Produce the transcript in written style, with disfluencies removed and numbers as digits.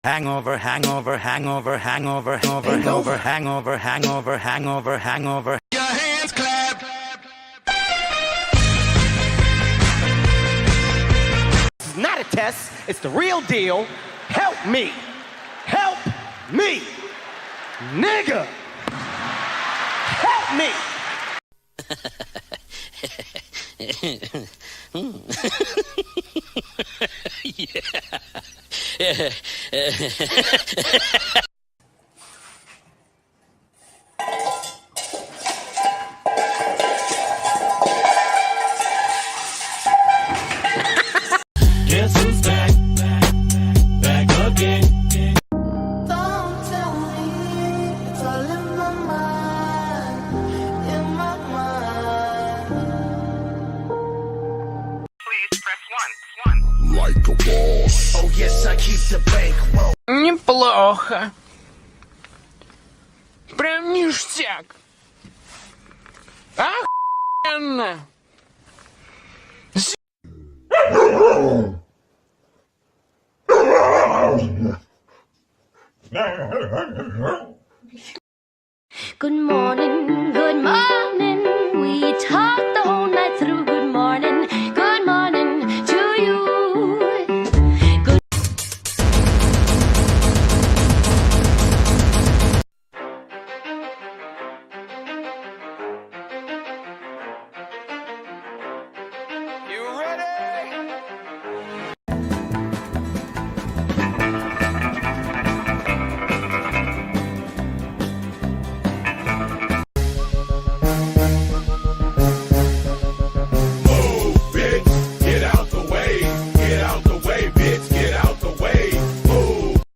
Hangover, hangover, hangover, hangover, hangover, hangover, hangover, hangover, hangover. Your hands clap. It's not a test, it's the real deal. Help me. Help me. Nigga. Help me. Yeah. Guess who's back? Back again. Don't tell me it's all in my mind, in my mind. Please press 1. Like a boss. Oh yes, I keep the bank roll. Неплохо. Прям ништяк. Охуенно. Good morning, we talked the whole